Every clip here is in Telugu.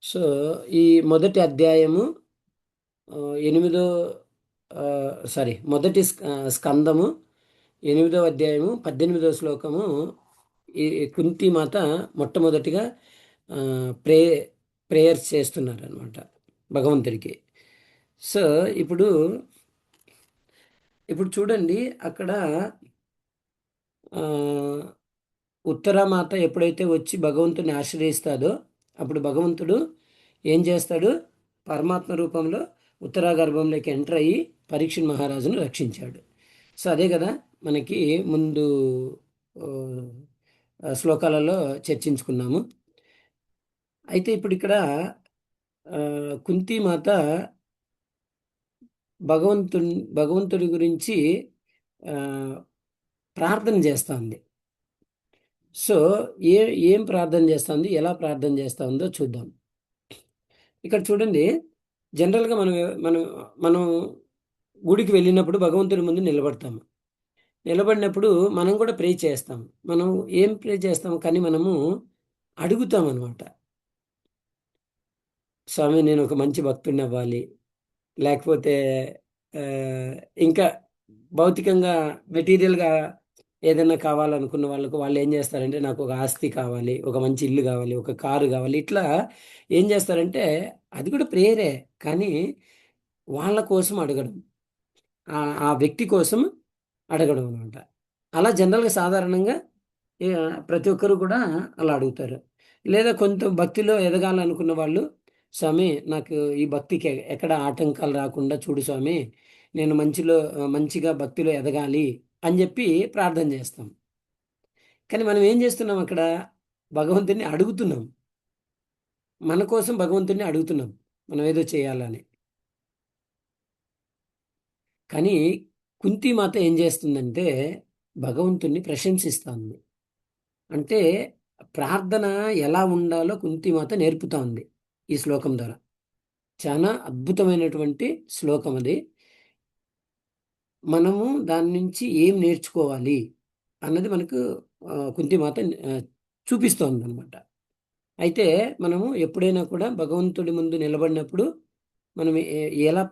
సో, ఈ మొదటి అధ్యాయము ఎనిమిదో మొదటి స్కందము 8వ అధ్యాయము 18వ శ్లోకము. ఈ కుంతి మాత మొట్టమొదటిగా ఆ, ప్రే ప్రేయర్స్ చేస్తున్నారు అనమాట భగవంతుడికి. సో ఇప్పుడు ఇప్పుడు చూడండి అక్కడ ఆ, ఉత్తరామాత ఎప్పుడైతే వచ్చి భగవంతుని ఆశ్రయిస్తాడో అప్పుడు భగవంతుడు ఏం చేస్తాడు? పరమాత్మ రూపంలో ఉత్తరా గర్భంలోకి ఎంటర్ అయ్యి పరీక్షణ్ మహారాజును రక్షించాడు. సో అదే కదా మనకి ముందు ఆ, శ్లోకాలలో చర్చించుకున్నాము. అయితే ఇప్పుడు ఇక్కడ కుంతీమాత భగవంతుడి గురించి ఆ, ప్రార్థన చేస్తుంది. సో ఏ ఏం ప్రార్థన చేస్తుంది, ఎలా ప్రార్థన చేస్తుందో చూద్దాం. ఇక్కడ చూడండి, జనరల్గా మనం మనం గుడికి వెళ్ళినప్పుడు భగవంతుడి ముందు నిలబడతాము. నిలబడినప్పుడు మనం కూడా ప్రే చేస్తాం. మనం ఏం ప్రే చేస్తాం కానీ మనము అడుగుతాం అనమాట. స్వామి, నేను ఒక మంచి భక్తుడిని అవ్వాలి, లేకపోతే ఆ, ఇంకా భౌతికంగా మెటీరియల్గా ఏదైనా కావాలనుకున్న వాళ్ళకు వాళ్ళు ఏం చేస్తారంటే నాకు ఒక ఆస్తి కావాలి, ఒక మంచి ఇల్లు కావాలి, ఒక కారు కావాలి, ఇట్లా ఏం చేస్తారంటే అది కూడా ప్రేయరే. కానీ వాళ్ళ కోసం అడగడం, ఆ ఆ వ్యక్తి కోసం అడగడం అనమాట. అలా జనరల్గా సాధారణంగా ఏ, ప్రతి ఒక్కరు కూడా అలా అడుగుతారు. లేదా కొంత భక్తిలో ఎదగాలనుకున్న వాళ్ళు, స్వామి నాకు ఈ భక్తికి ఎక్కడ ఆటంకాలు రాకుండా చూడు స్వామి, నేను మంచిగా భక్తిలో ఎదగాలి అని చెప్పి ప్రార్థన చేస్తాం. కానీ మనం ఏం చేస్తున్నాం అక్కడ? భగవంతుని అడుగుతున్నాం. మన కోసం భగవంతుని అడుగుతున్నాం మనం ఏదో చేయాలని. కానీ కుంతిమాత ఏం చేస్తుందంటే భగవంతుణ్ణి ప్రశంసిస్తుంది. అంటే ప్రార్థన ఎలా ఉండాలో కుంతిమాత నేర్పుతా ఉంది ఈ శ్లోకం ద్వారా. చాలా అద్భుతమైనటువంటి శ్లోకం అది. మనము దాని నుంచి ఏం నేర్చుకోవాలి అన్నది మనకు కుంతిమాత చూపిస్తోంది అనమాట. అయితే మనము ఎప్పుడైనా కూడా భగవంతుడి ముందు నిలబడినప్పుడు మనం ఎలా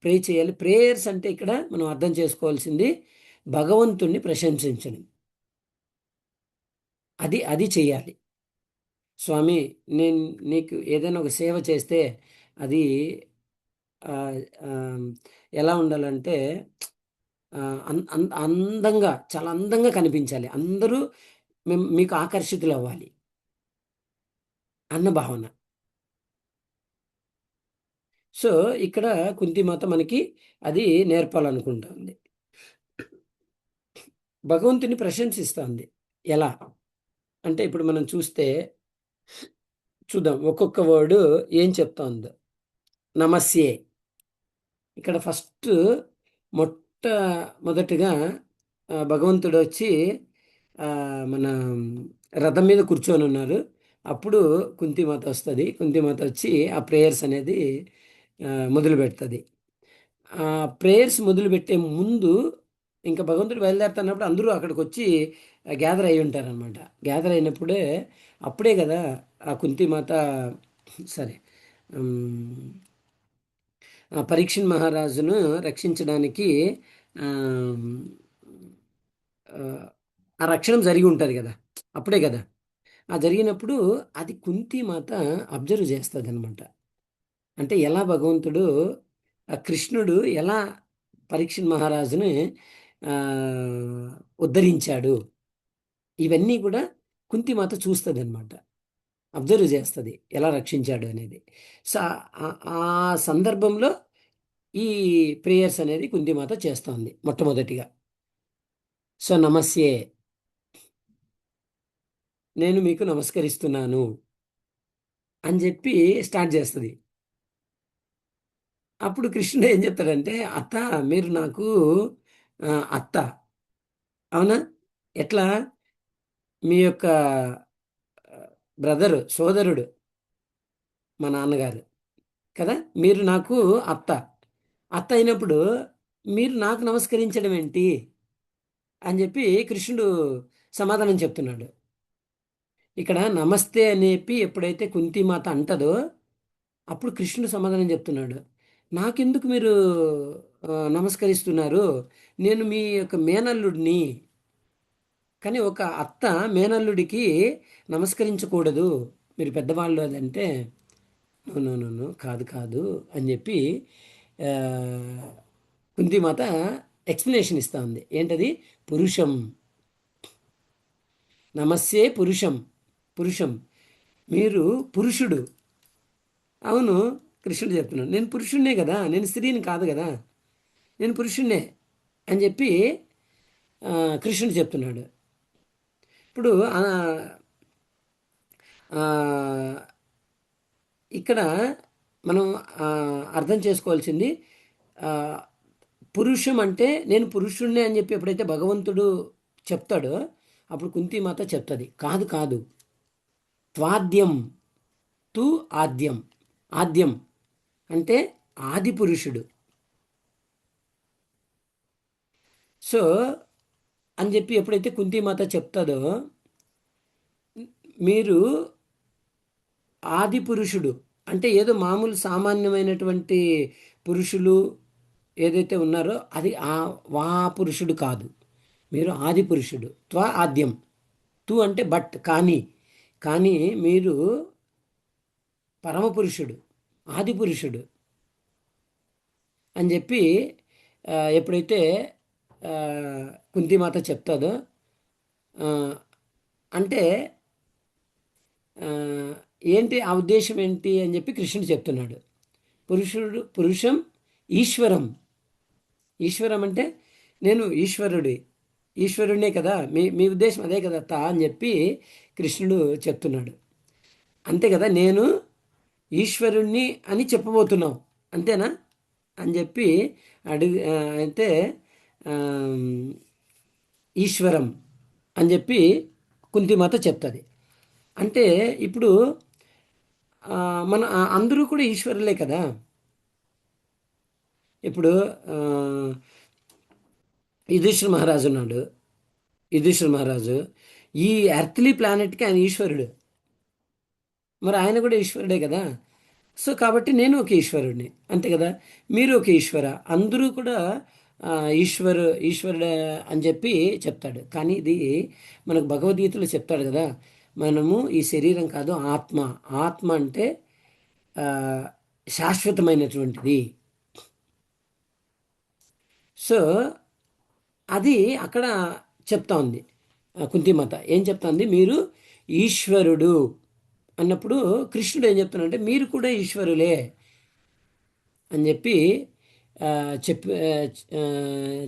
ప్రే చేయాలి? ప్రేయర్స్ అంటే ఇక్కడ మనం అర్థం చేసుకోవాల్సింది భగవంతుణ్ణి ప్రశంసించడం. అది అది చేయాలి. స్వామి, నేను నీకు ఏదైనా ఒక సేవ చేస్తే అది ఆ, ఆ, ఎలా ఉండాలంటే అందంగా, చాలా అందంగా కనిపించాలి, అందరూ మీకు ఆకర్షితులు అవ్వాలి అన్న భావన. సో ఇక్కడ కుంతిమాత మనకి అది నేర్పాలనుకుంటుంది. భగవంతుని ప్రశంసిస్తుంది. ఎలా అంటే ఇప్పుడు మనం చూద్దాం ఒక్కొక్క వర్డ్ ఏం చెప్తోందో. నమస్యే. ఇక్కడ ఫస్ట్ మొట్టమొదటిగా భగవంతుడు వచ్చి ఆ, మన రథం మీద కూర్చొని ఉన్నారు. అప్పుడు కుంతిమాత వస్తుంది. కుంతిమాత వచ్చి ఆ ప్రేయర్స్ అనేది మొదలు పెడుతుంది. ఆ ప్రేయర్స్ మొదలుపెట్టే ముందు ఇంకా భగవంతుడు బయలుదేరుతున్నప్పుడు అందరూ అక్కడికి వచ్చి గ్యాదర్ అయి ఉంటారనమాట. గ్యాదర్ అయినప్పుడే అప్పుడే కదా ఆ కుంతిమాత సరే ఉమ్, ఆ పరీక్షణ్ మహారాజును రక్షించడానికి ఆ, ఆ ఆ రక్షణ జరిగి ఉంటుంది కదా, అప్పుడే కదా. ఆ జరిగినప్పుడు అది కుంతిమాత అబ్జర్వ్ చేస్తుంది అనమాట. అంటే ఎలా భగవంతుడు, ఆ కృష్ణుడు ఎలా పరీక్షణ్ మహారాజుని ఆ, ఉద్ధరించాడు, ఇవన్నీ కూడా కుంతిమాత చూస్తుంది అనమాట. అబ్జర్వ్ చేస్తుంది ఎలా రక్షించాడు అనేది. సో ఆ సందర్భంలో ఈ ప్రేయర్స్ అనేది కుంతిమాత చేస్తోంది మొట్టమొదటిగా. సో నమస్యే, నేను మీకు నమస్కరిస్తున్నాను అని చెప్పి స్టార్ట్ చేస్తుంది. అప్పుడు కృష్ణుడు ఏం చెప్తాడంటే, అత్త, మీరు నాకు అత్త, అవునా? ఎట్లా? మీ యొక్క బ్రదరు, సోదరుడు, మా నాన్నగారు కదా, మీరు నాకు అత్త. అత్త అయినప్పుడు మీరు నాకు నమస్కరించడం ఏంటి అని చెప్పి కృష్ణుడు సమాధానం చెప్తున్నాడు. ఇక్కడ నమస్తే అనేపి ఎప్పుడైతే కుంతిమాత అంటదో అప్పుడు కృష్ణుడు సమాధానం చెప్తున్నాడు, నాకెందుకు మీరు నమస్కరిస్తున్నారు? నేను మీ యొక్క మేనల్లుడిని. కానీ ఒక అత్త మేనల్లుడికి నమస్కరించకూడదు, మీరు పెద్దవాళ్ళు అదంటే, నో నో నో నో, కాదు కాదు అని చెప్పి ఆ, కుంతిమాత ఎక్స్ప్లెనేషన్ ఇస్తా ఉంది. ఏంటది? పురుషం, నమస్సే పురుషం, పురుషం, మీరు పురుషుడు. అవును, కృష్ణుడు చెప్తున్నాడు, నేను పురుషుడినే కదా, నేను స్త్రీని కాదు కదా, నేను పురుషుణ్ణే అని చెప్పి కృష్ణుడు చెప్తున్నాడు. ఇప్పుడు ఆ, ఇక్కడ మనం అర్థం చేసుకోవాల్సింది, ఆ, పురుషం అంటే నేను పురుషుణ్ణే అని చెప్పి ఎప్పుడైతే భగవంతుడు చెప్తాడో అప్పుడు కుంతిమాత చెప్తుంది, కాదు కాదు, త్వాద్యం తు ఆద్యం. ఆద్యం అంటే ఆది పురుషుడు. సో అని చెప్పి ఎప్పుడైతే కుంతిమాత చెప్తుందో, మీరు ఆది పురుషుడు అంటే ఏదో మామూలు సామాన్యమైనటువంటి పురుషులు ఏదైతే ఉన్నారో అది వా పురుషుడు కాదు, మీరు ఆది పురుషుడు. ఆద్యం, తు అంటే బట్, కానీ, కానీ మీరు పరమపురుషుడు, ఆది పురుషుడు అని చెప్పి ఎప్పుడైతే కుంతిమాత చెప్తుందో, అంటే ఏంటి ఆ ఉద్దేశం ఏంటి అని చెప్పి కృష్ణుడు చెప్తున్నాడు. పురుషం ఈశ్వరం. ఈశ్వరం అంటే నేను ఈశ్వరుడినే కదా, మీ మీ ఉద్దేశం అదే కదా తా అని చెప్పి కృష్ణుడు చెప్తున్నాడు. అంతే కదా, నేను ఈశ్వరుణ్ణి అని చెప్పబోతున్నావు అంతేనా అని చెప్పి అయితే ఈశ్వరం అని చెప్పి కుంతిమాత చెప్తుంది. అంటే ఇప్పుడు మన అందరూ కూడా ఈశ్వరులే కదా. ఇప్పుడు యుధిష్ఠిర మహారాజు ఉన్నాడు. యుధిష్ఠిర మహారాజు ఈ ఎర్త్లీ ప్లానెట్కి ఆయన ఈశ్వరుడు, మరి ఆయన కూడా ఈశ్వరుడే కదా. సో కాబట్టి నేను ఒక ఈశ్వరుడిని, అంతే కదా, మీరు ఒక ఈశ్వర, అందరూ కూడా ఈశ్వరుడు అని చెప్పి చెప్తాడు. కానీ ఇది మనకు భగవద్గీతలో చెప్తాడు కదా, మనము ఈ శరీరం కాదు, ఆత్మ. ఆత్మ అంటే శాశ్వతమైనటువంటిది. సో అది అక్కడ చెప్తా ఉంది కుంతిమాత. ఏం చెప్తా ఉంది? మీరు ఈశ్వరుడు అన్నప్పుడు కృష్ణుడు ఏం చెప్తున్నాడంటే మీరు కూడా ఈశ్వరులే అని చెప్పి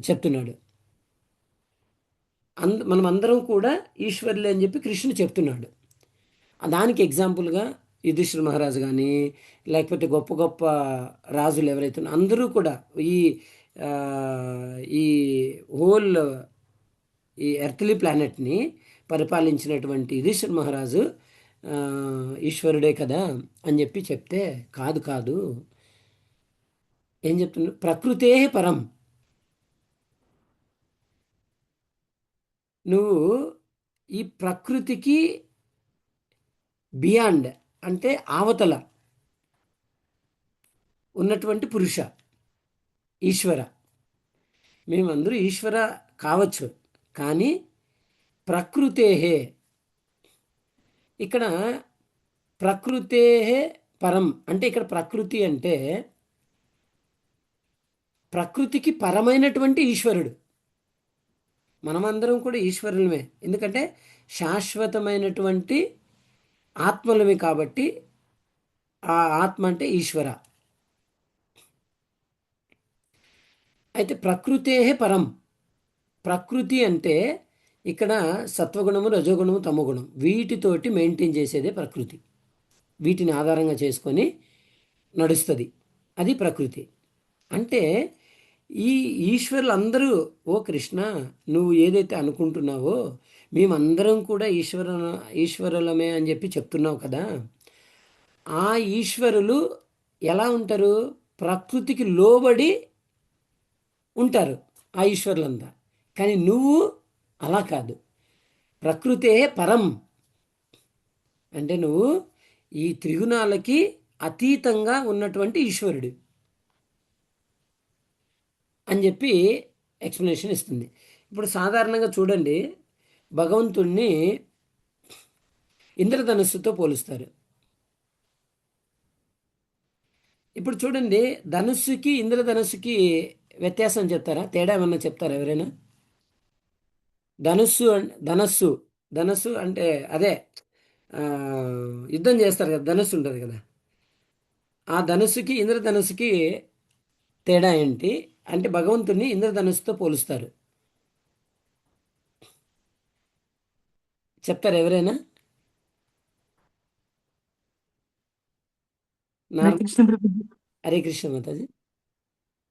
చెప్తున్నాడు. మనం అందరం కూడా ఈశ్వరులే అని చెప్పి కృష్ణుడు చెప్తున్నాడు. దానికి ఎగ్జాంపుల్గా యుధిష్ఠిర మహారాజు కానీ లేకపోతే గొప్ప గొప్ప రాజులు ఎవరైతే అందరూ కూడా ఈ ఈ హోల్ ఈ ఎర్త్లీ ప్లానెట్ని పరిపాలించినటువంటి యుధిష్ఠిర మహారాజు ఈశ్వరుడే కదా అని చెప్పి చెప్తే, కాదు కాదు, ఏం చెప్తున్నా, ప్రకృతే పరం. నువ్వు ఈ ప్రకృతికి బియాండ్ అంటే అవతల ఉన్నటువంటి పురుష, ఈశ్వర. మేమందరూ ఈశ్వర కావచ్చు, కానీ ప్రకృతేహే, ఇక్కడ ప్రకృతేహే పరం అంటే ఇక్కడ ప్రకృతి అంటే ప్రకృతికి పరమైనటువంటి ఈశ్వరుడు. మనమందరం కూడా ఈశ్వరులమే, ఎందుకంటే శాశ్వతమైనటువంటి ఆత్మలమే కాబట్టి ఆ ఆత్మ అంటే ఈశ్వర. అయితే ప్రకృతేహే పరం. ప్రకృతి అంటే ఇక్కడ సత్వగుణము, రజోగుణము, తమోగుణం వీటితోటి మెయింటైన్ చేసేదే ప్రకృతి. వీటిని ఆధారంగా చేసుకొని నడుస్తుంది, అది ప్రకృతి. అంటే ఈ ఈశ్వరులందరూ, ఓ కృష్ణ నువ్వు ఏదైతే అనుకుంటున్నావో మేమందరం కూడా ఈశ్వరులమే అని చెప్పి చెప్తున్నావు కదా, ఆ ఈశ్వరులు ఎలా ఉంటారు? ప్రకృతికి లోబడి ఉంటారు ఆ ఈశ్వరులంతా. కానీ నువ్వు అలా కాదు, ప్రకృతే పరం అంటే నువ్వు ఈ త్రిగుణాలకి అతీతంగా ఉన్నటువంటి ఈశ్వరుడు అని చెప్పి ఎక్స్ప్లెనేషన్ ఇస్తుంది. ఇప్పుడు సాధారణంగా చూడండి, భగవంతుణ్ణి ఇంద్రధనుస్సుతో పోలుస్తారు. ఇప్పుడు చూడండి, ధనుస్సుకి ఇంద్రధనుస్సుకి వ్యత్యాసం చెప్తారా? తేడా ఏమన్నా చెప్తారా ఎవరైనా? ధనస్సు ధనస్సు అంటే అదే, ఆ, యుద్ధం చేస్తారు కదా, ధనుస్సు ఉంటుంది కదా, ఆ ధనుస్సుకి ఇంద్రధనుస్సుకి తేడా ఏంటి అంటే భగవంతుణ్ణి ఇంద్రధనుస్సుతో పోలుస్తారు. చెప్తారా ఎవరైనా? హరే నార్మల్. కృష్ణ ప్రభుజీ. హరే కృష్ణ మాతాజీ.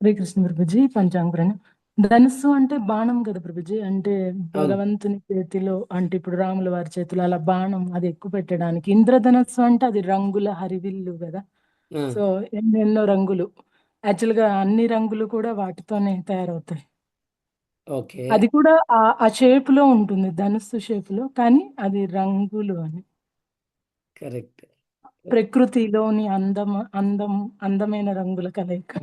హరే కృష్ణ ప్రభుజీ. పంచాంగురని ధనుస్సు అంటే బాణం కదా ప్రభుజీ. అంటే అవును. భగవంతుని చేతిలో, అంటే ఇప్పుడు రాముల వారి చేతిలో అలా బాణం అది ఎక్కువ పెట్టడానికి. ఇంద్రధనస్సు అంటే అది రంగుల హరివిల్లు కదా. ఆ, సో ఎన్నెన్నో రంగులు, యాక్చువల్గా అన్ని రంగులు కూడా వాటితోనే తయారవుతాయి. ఓకే. అది కూడా ఆ షేప్ లో ఉంటుంది, ధనుస్సు షేప్ లో, కానీ అది రంగులు అని. కరెక్ట్. ప్రకృతిలోని అందమైన రంగుల కలయిక.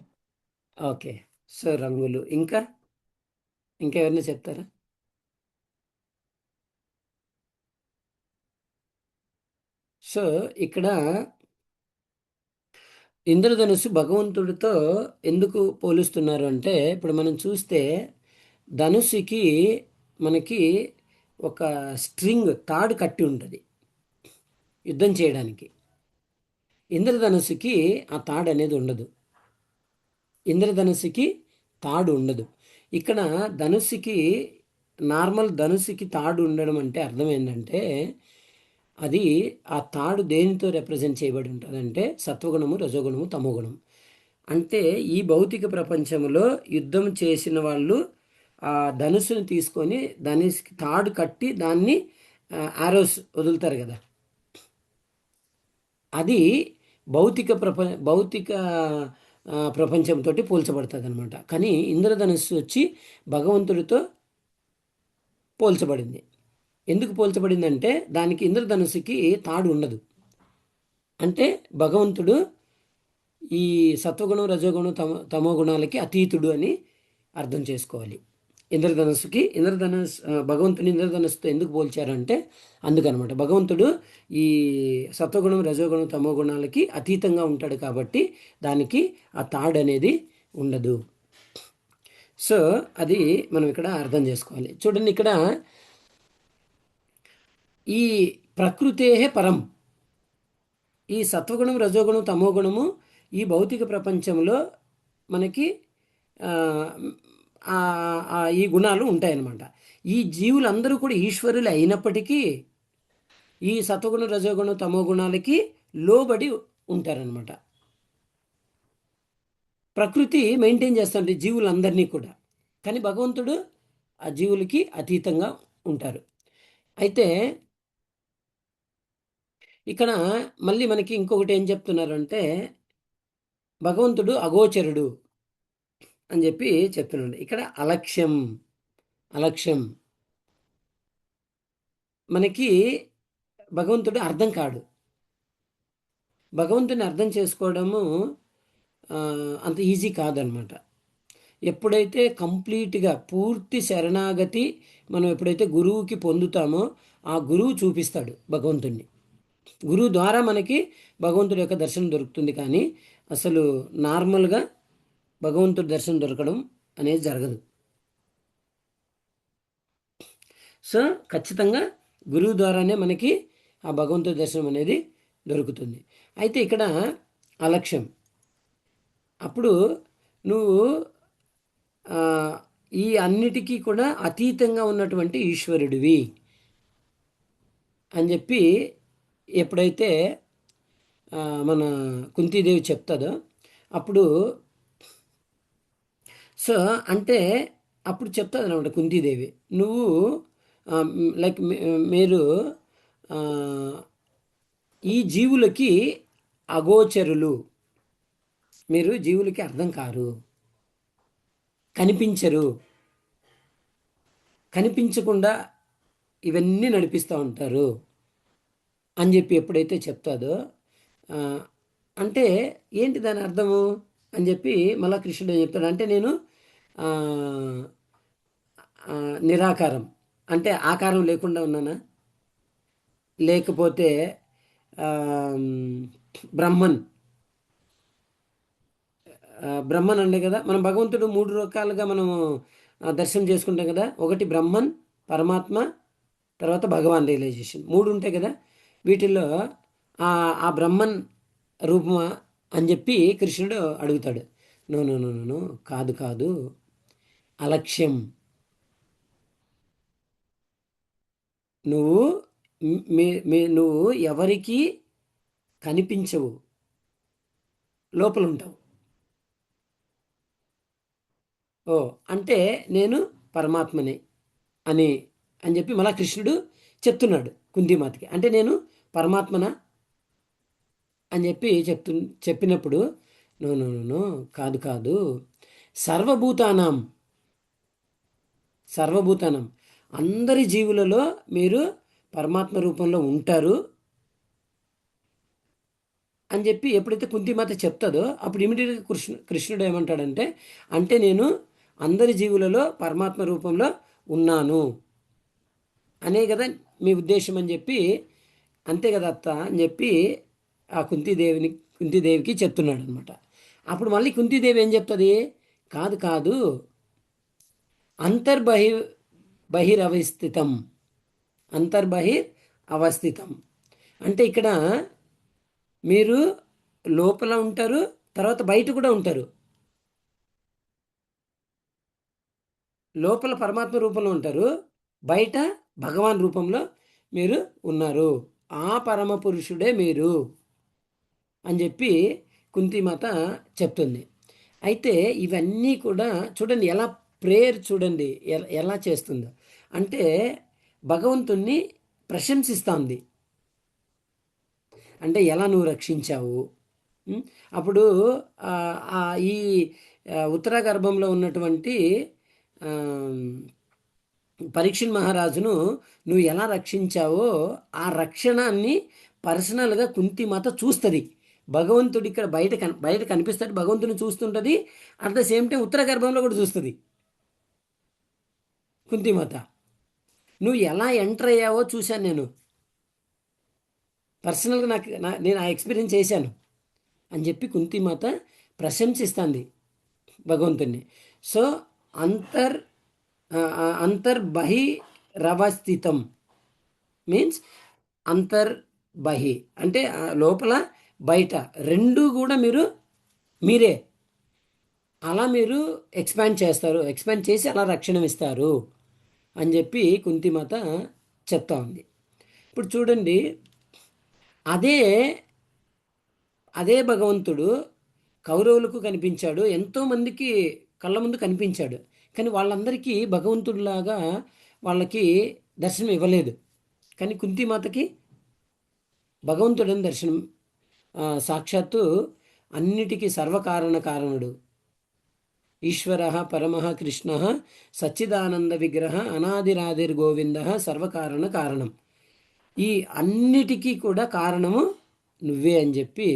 ఓకే. సో రంగులు ఇంకా ఇంకెవరైనా చెప్తారా? సో ఇక్కడ ఇంద్రధనుస్సు భగవంతుడితో ఎందుకు పోలుస్తున్నారు అంటే, ఇప్పుడు మనం చూస్తే ధనుస్సుకి మనకి ఒక స్ట్రింగ్ తాడు కట్టి ఉంటుంది యుద్ధం చేయడానికి. ఇంద్రధనుస్సుకి ఆ తాడు అనేది ఉండదు. ఇంద్రధనుస్సుకి తాడు ఉండదు. ఇక్కడ ధనుస్సుకి, నార్మల్ ధనుస్సుకి తాడు ఉండడం అంటే అర్థం ఏంటంటే, అది ఆ తాడు దేనితో రిప్రజెంట్ చేయబడి ఉంటుందంటే సత్వగుణము, రజోగుణము, తమోగుణము. అంటే ఈ భౌతిక ప్రపంచంలో యుద్ధం చేసిన వాళ్ళు ఆ ధనుస్సును తీసుకొని ధనుస్సుకి తాడు కట్టి దాన్ని ఆరోస్ వదులుతారు కదా, అది భౌతిక ప్రపంచంతో పోల్చబడుతుంది అనమాట. కానీ ఇంద్రధనుస్సు వచ్చి భగవంతుడితో పోల్చబడింది. ఎందుకు పోల్చబడిందంటే దానికి ఇంద్రధనుస్సుకి తాడు ఉండదు. అంటే భగవంతుడు ఈ సత్వగుణం, రజోగుణం, తమో గుణాలకి అతీతుడు అని అర్థం చేసుకోవాలి. భగవంతుని ఇంద్రధనుస్సుతో ఎందుకు పోల్చారంటే అందుకనమాట. భగవంతుడు ఈ సత్వగుణం, రజోగుణం, తమో గుణాలకి అతీతంగా ఉంటాడు కాబట్టి దానికి ఆ తాడు అనేది ఉండదు. సో అది మనం ఇక్కడ అర్థం చేసుకోవాలి. చూడండి, ఇక్కడ ఈ ప్రకృతే పరం, ఈ సత్వగుణం, రజోగుణం, తమోగుణము ఈ భౌతిక ప్రపంచంలో మనకి ఆ, ఈ గుణాలు ఉంటాయన్నమాట. ఈ జీవులందరూ కూడా ఈశ్వరులు అయినప్పటికీ ఈ సత్వగుణం, రజోగుణం, తమో గుణాలకి లోబడి ఉంటారనమాట. ప్రకృతి మెయింటైన్ చేస్తుంది జీవులందరినీ కూడా, కానీ భగవంతుడు ఆ జీవులకి అతీతంగా ఉంటారు. అయితే ఇక్కడ మళ్ళీ మనకి ఇంకొకటి ఏం చెప్తున్నారంటే భగవంతుడు అగోచరుడు అని చెప్పి చెప్తున్నాడు. ఇక్కడ అలక్ష్యం మనకి భగవంతుడు అర్థం కాడు. భగవంతుని అర్థం చేసుకోవడము అంత ఈజీ కాదనమాట. ఎప్పుడైతే కంప్లీట్గా పూర్తి శరణాగతి మనం ఎప్పుడైతే గురువుకి పొందుతామో ఆ గురువు చూపిస్తాడు భగవంతుణ్ణి. గురువు ద్వారా మనకి భగవంతుడి యొక్క దర్శనం దొరుకుతుంది, కానీ అసలు నార్మల్గా భగవంతుడి దర్శనం దొరకడం అనేది జరగదు. సో ఖచ్చితంగా గురువు ద్వారానే మనకి ఆ భగవంతుడి దర్శనం అనేది దొరుకుతుంది. అయితే ఇక్కడ అలక్ష్యం, అప్పుడు నువ్వు ఈ అన్నిటికీ కూడా అతీతంగా ఉన్నటువంటి ఈశ్వరుడివి అని చెప్పి ఎప్పుడైతే మన కుంతీదేవి చెప్తుందో అప్పుడు, సో అంటే అప్పుడు చెప్తుంది అనమాట కుంతీదేవి, నువ్వు లైక్ మీరు ఈ జీవులకి అగోచరులు, మీరు జీవులకి అర్థం కారు, కనిపించరు, కనిపించకుండా ఇవన్నీ నడిపిస్తూ ఉంటారు అని చెప్పి ఎప్పుడైతే చెప్తాదో అంటే ఏంటి దాని అర్థము అని చెప్పి మళ్ళా కృష్ణుడు ఏం చెప్తాడు అంటే నేను ఆ, ఆ, నిరాకారం అంటే ఆకారం లేకుండా ఉన్నానా, లేకపోతే ఆ, బ్రహ్మన్ బ్రహ్మన్ అండే కదా మనం భగవంతుడు మూడు రకాలుగా మనము దర్శనం చేసుకుంటాం కదా. ఒకటి బ్రహ్మన్, పరమాత్మ, తర్వాత భగవాన్ రియలైజేషన్, మూడు ఉంటాయి కదా. వీటిల్లో ఆ ఆ బ్రహ్మన్ రూపమా అని చెప్పి కృష్ణుడు అడుగుతాడు. No no no no no, కాదు కాదు, అలక్ష్యం. నువ్వు నువ్వు ఎవరికి కనిపించవు, లోపల ఉంటావు. ఓ, అంటే నేను పరమాత్మని అని అని చెప్పి మళ్ళా కృష్ణుడు చెప్తున్నాడు కుంతిమాతకి. అంటే నేను పరమాత్మన అని చెప్పి చెప్పినప్పుడు నో నో నో నో, కాదు కాదు, సర్వభూతానాం, సర్వభూతానం, అందరి జీవులలో మీరు పరమాత్మ రూపంలో ఉంటారు అని చెప్పి ఎప్పుడైతే కుంతిమాత చెప్తాదో అప్పుడు ఇమీడియట్గా కృష్ణుడు ఏమంటాడంటే, అంటే నేను అందరి జీవులలో పరమాత్మ రూపంలో ఉన్నాను అనే కదా మీ ఉద్దేశం అని చెప్పి, అంతే కదా అత్త అని చెప్పి ఆ కుంతీదేవికి చెప్తున్నాడు అనమాట. అప్పుడు మళ్ళీ కుంతీదేవి ఏం చెప్తుంది, కాదు కాదు, అంతర్బహి బహిరవస్థితం, అంతర్బహిర్ అవస్థితం, అంటే ఇక్కడ మీరు లోపల ఉంటారు, తర్వాత బయట కూడా ఉంటారు. లోపల పరమాత్మ రూపంలో ఉంటారు, బయట భగవాన్ రూపంలో మీరు ఉన్నారు. ఆ పరమ పురుషుడే మీరు అని చెప్పి కుంతిమాత చెప్తుంది. అయితే ఇవన్నీ కూడా చూడండి ఎలా ప్రేయర్ చూడండి ఎలా చేస్తుందో. అంటే భగవంతుణ్ణి ప్రశంసిస్తుంది. అంటే ఎలా నువ్వు రక్షించావు. ఉం? అప్పుడు ఆ, ఆ, ఈ ఉత్తర గర్భంలో ఉన్నటువంటి ఆ, పరీక్షణ్ మహారాజును నువ్వు ఎలా రక్షించావో ఆ రక్షణాన్ని పర్సనల్గా కుంతిమాత చూస్తుంది. భగవంతుడు ఇక్కడ బయట కనిపిస్తాడు, భగవంతుని చూస్తుంటుంది. అట్ ద సేమ్ టైం ఉత్తర గర్భంలో కూడా చూస్తుంది కుంతిమాత. నువ్వు ఎలా ఎంటర్ అయ్యావో చూశాను నేను, పర్సనల్గా నేను ఆ ఎక్స్పీరియన్స్ చేశాను అని చెప్పి కుంతిమాత ప్రశంసిస్తుంది భగవంతుణ్ణి. సో అంతర్ అంతర్బహిరవస్థితం మీన్స్ అంతర్బహి అంటే లోపల బయట రెండు కూడా మీరే అలా మీరు ఎక్స్పాండ్ చేస్తారు, ఎక్స్పాండ్ చేసి అలా రక్షణ ఇస్తారు అని చెప్పి కుంతిమాత చెప్తా ఉంది. ఇప్పుడు చూడండి, అదే అదే భగవంతుడు కౌరవులకు కనిపించాడు, ఎంతోమందికి కళ్ళ ముందు కనిపించాడు. కానీ వాళ్ళందరికీ భగవంతుడిలాగా వాళ్ళకి దర్శనం ఇవ్వలేదు. కానీ కుంతిమాతకి భగవంతుడని దర్శనం, సాక్షాత్తు అన్నిటికీ సర్వకారణ కారణుడు ఈశ్వర పరమ కృష్ణ సచ్చిదానంద విగ్రహ అనాదిరాదిర్గోవింద సర్వకారణ కారణం, ఈ అన్నిటికీ కూడా కారణము నువ్వే అని చెప్పి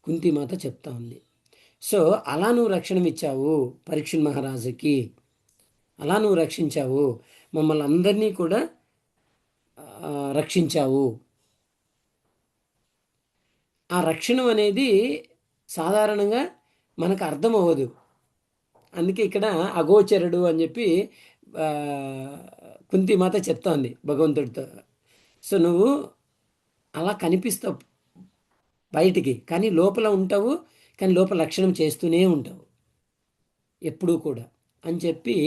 కుంతిమాత చెప్తా ఉంది. సో అలా నువ్వు రక్షణ ఇచ్చావు పరీక్షణ్ మహారాజుకి, అలా నువ్వు రక్షించావు, మమ్మల్ని అందరినీ కూడా రక్షించావు. ఆ రక్షణ అనేది సాధారణంగా మనకు అర్థం అవ్వదు. అందుకే ఇక్కడ అగోచరుడు అని చెప్పి ఆ, కుంతిమాత చెప్తోంది భగవంతుడితో. సో నువ్వు అలా కనిపిస్తావు బయటికి, కానీ లోపల ఉంటావు, కానీ లోపల లక్షణం చేస్తూనే ఉంటావు ఎప్పుడూ కూడా అని చెప్పి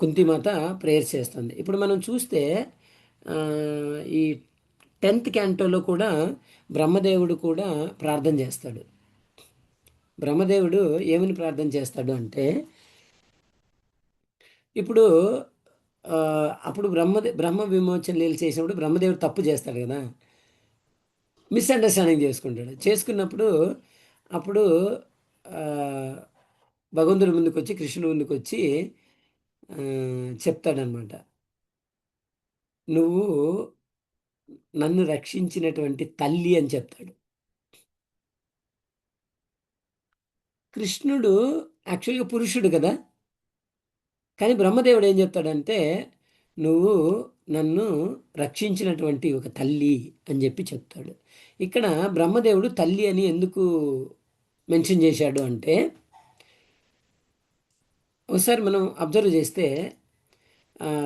కుంతిమాత ప్రేయర్ చేస్తుంది. ఇప్పుడు మనం చూస్తే ఆ, ఈ 10th క్యాంటోలో కూడా బ్రహ్మదేవుడు కూడా ప్రార్థన చేస్తాడు. బ్రహ్మదేవుడు ఏమని ప్రార్థన చేస్తాడు అంటే, ఇప్పుడు ఆ, అప్పుడు బ్రహ్మ విమోచన లీల చేసినప్పుడు బ్రహ్మదేవుడు తప్పు చేస్తాడు కదా, మిస్అండర్స్టాండింగ్ చేసుకున్నప్పుడు అప్పుడు ఆ, భగవంతుడి ముందుకు వచ్చి కృష్ణుడి ముందుకు వచ్చి ఆ, చెప్తాడనమాట, నువ్వు నన్ను రక్షించినటువంటి తల్లి అని చెప్తాడు. కృష్ణుడు యాక్చువల్గా పురుషుడు కదా. కానీ బ్రహ్మదేవుడు ఏం చెప్తాడంటే, నువ్వు నన్ను రక్షించినటువంటి ఒక తల్లి అని చెప్పి చెప్తాడు. ఇక్కడ బ్రహ్మదేవుడు తల్లి అని ఎందుకు మెన్షన్ చేశాడు అంటే, ఒకసారి మనం అబ్జర్వ్ చేస్తే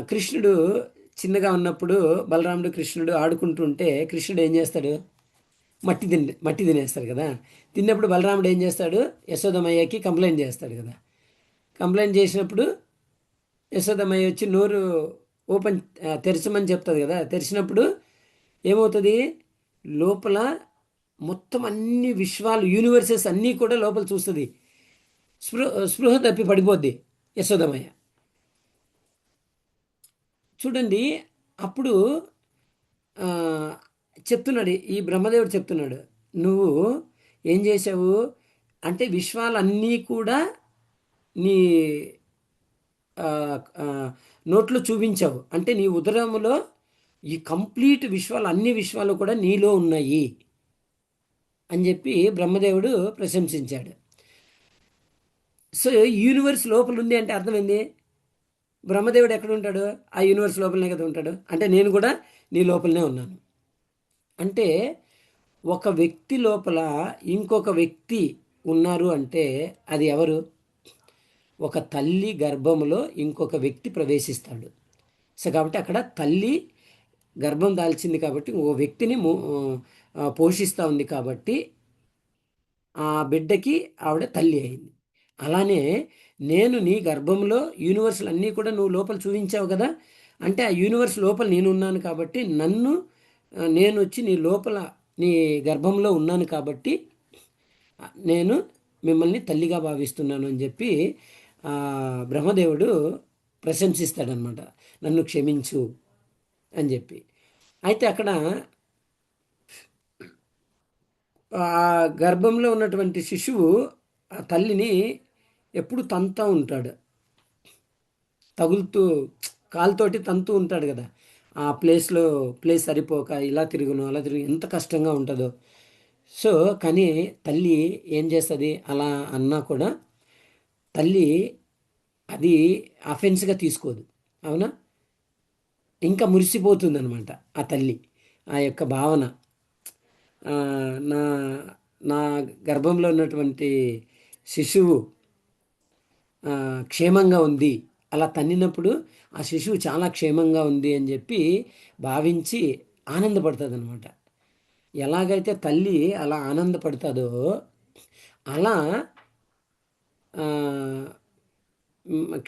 కృష్ణుడు చిన్నగా ఉన్నప్పుడు బలరాముడు కృష్ణుడు ఆడుకుంటుంటే కృష్ణుడు ఏం చేస్తాడు? మట్టి తినేస్తాడు కదా. తిన్నప్పుడు బలరాముడు ఏం చేస్తాడు? యశోదమయ్యకి కంప్లైంట్ చేస్తాడు కదా. కంప్లైంట్ చేసినప్పుడు యశోదమయ్య వచ్చి నోరు తెరచమని చెప్తుంది కదా. తెరిచినప్పుడు ఏమవుతుంది? లోపల మొత్తం అన్ని విశ్వాలు, యూనివర్సెస్ అన్నీ కూడా లోపల చూస్తుంది. స్పృహ తప్పి పడిపోద్ది యశోదమయ్య. చూడండి, అప్పుడు చెప్తున్నాడు, ఈ బ్రహ్మదేవుడు చెప్తున్నాడు, నువ్వు ఏం చేసావు అంటే విశ్వాలన్నీ కూడా నీ నోట్లో చూపించావు. అంటే నీ ఉదరములో ఈ కంప్లీట్ విశ్వాలు, అన్ని విశ్వాలు కూడా నీలో ఉన్నాయి అని చెప్పి బ్రహ్మదేవుడు ప్రశంసించాడు. సో యూనివర్స్ లోపల ఉంది అంటే అర్థమైంది, బ్రహ్మదేవుడు ఎక్కడ ఉంటాడు? ఆ యూనివర్స్ లోపలనే కదా ఉంటాడు. అంటే నేను కూడా నీ లోపలనే ఉన్నాను. అంటే ఒక వ్యక్తి లోపల ఇంకొక వ్యక్తి ఉన్నారు అంటే అది ఎవరు? ఒక తల్లి గర్భంలో ఇంకొక వ్యక్తి ప్రవేశిస్తాడు. సో కాబట్టి అక్కడ తల్లి గర్భం దాల్చింది కాబట్టి ఓ వ్యక్తిని పోషిస్తూ ఉంది కాబట్టి ఆ బిడ్డకి ఆవిడ తల్లి అయింది. అలానే నేను నీ గర్భంలో యూనివర్స్లు అన్నీ కూడా నువ్వు లోపల చూపించావు కదా. అంటే ఆ యూనివర్స్ లోపల నేనున్నాను కాబట్టి నేను వచ్చి నీ లోపల నీ గర్భంలో ఉన్నాను కాబట్టి నేను మిమ్మల్ని తల్లిగా భావిస్తున్నాను అని చెప్పి బ్రహ్మదేవుడు ప్రశంసిస్తాడనమాట. నన్ను క్షమించు అని చెప్పి. అయితే అక్కడ ఆ గర్భంలో ఉన్నటువంటి శిశువు ఆ తల్లిని ఎప్పుడు తంతా ఉంటాడు, తగులుతూ కాలుతోటి తంతూ ఉంటాడు కదా. ఆ ప్లేస్ సరిపోక ఇలా తిరుగును అలా తిరుగు, ఎంత కష్టంగా ఉంటుందో. సో కానీ తల్లి ఏం చేస్తుంది? అలా అన్నా కూడా తల్లి అది అఫెన్స్గా తీసుకోదు, అవునా? ఇంకా మురిసిపోతుంది అనమాట ఆ తల్లి. ఆ యొక్క భావన, నా నా గర్భంలో ఉన్నటువంటి శిశువు క్షేమంగా ఉంది, అలా తన్నినప్పుడు ఆ శిశువు చాలా క్షేమంగా ఉంది అని చెప్పి భావించి ఆనందపడుతుంది అనమాట. ఎలాగైతే తల్లి అలా ఆనందపడుతుందో అలా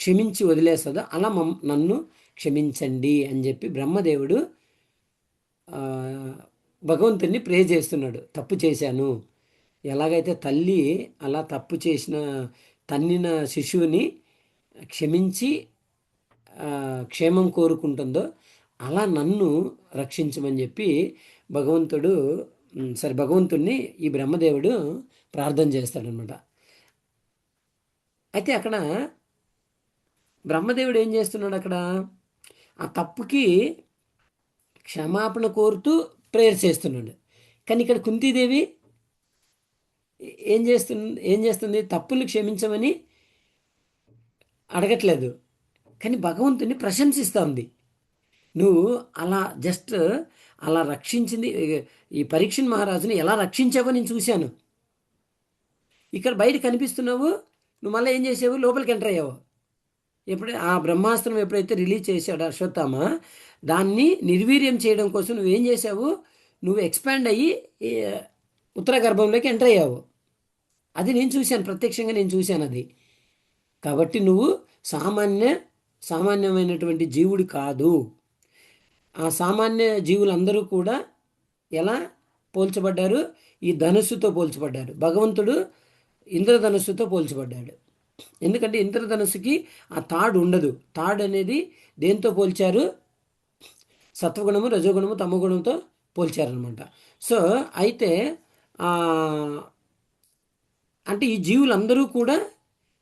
క్షమించి వదిలేస్తుందో అలా నన్ను క్షమించండి అని చెప్పి బ్రహ్మదేవుడు భగవంతుడిని ప్రే చేస్తున్నాడు. తప్పు చేశాను, ఎలాగైతే తల్లి అలా తప్పు చేసిన తన్నిన శిశువుని క్షమించి క్షేమం కోరుకుంటుందో అలా నన్ను రక్షించమని చెప్పి భగవంతుడిని ఈ బ్రహ్మదేవుడు ప్రార్థన చేస్తాడనమాట. అయితే అక్కడ బ్రహ్మదేవుడు ఏం చేస్తున్నాడు? అక్కడ ఆ తప్పుకి క్షమాపణ కోరుతూ ప్రేయర్ చేస్తున్నాడు. కానీ ఇక్కడ కుంతీదేవి ఏం చేస్తుంది? తప్పుల్ని క్షమించమని అడగట్లేదు, కానీ భగవంతుని ప్రశంసిస్తూ ఉంది. నువ్వు అలా రక్షించింది, ఈ పరీక్షణ్ మహారాజుని ఎలా రక్షించావో నేను చూశాను. ఇక్కడ బయట కనిపిస్తున్నావు, నువ్వు మళ్ళీ ఏం చేసావు? లోపలికి ఎంటర్ అయ్యావు. ఆ బ్రహ్మాస్త్రం ఎప్పుడైతే రిలీజ్ చేశాడో అశ్వత్థామ, దాన్ని నిర్వీర్యం చేయడం కోసం నువ్వేం చేసావు? నువ్వు ఎక్స్పాండ్ అయ్యి ఉత్తర గర్భంలోకి ఎంటర్ అయ్యావు. అది నేను చూశాను, ప్రత్యక్షంగా నేను చూశాను అది. కాబట్టి నువ్వు సామాన్యమైనటువంటి జీవుడు కాదు. ఆ సామాన్య జీవులందరూ కూడా ఎలా పోల్చబడ్డారు? ఈ ధనుస్సుతో పోల్చబడ్డారు. భగవంతుడు ఇంద్రధనుస్సుతో పోల్చబడ్డాడు. ఎందుకంటే ఇంద్రధనుస్సుకి ఆ తాడు ఉండదు. తాడు అనేది దేంతో పోల్చారు? సత్వగుణము, రజోగుణము, తమోగుణంతో పోల్చారనమాట. సో అయితే అంటే ఈ జీవులందరూ కూడా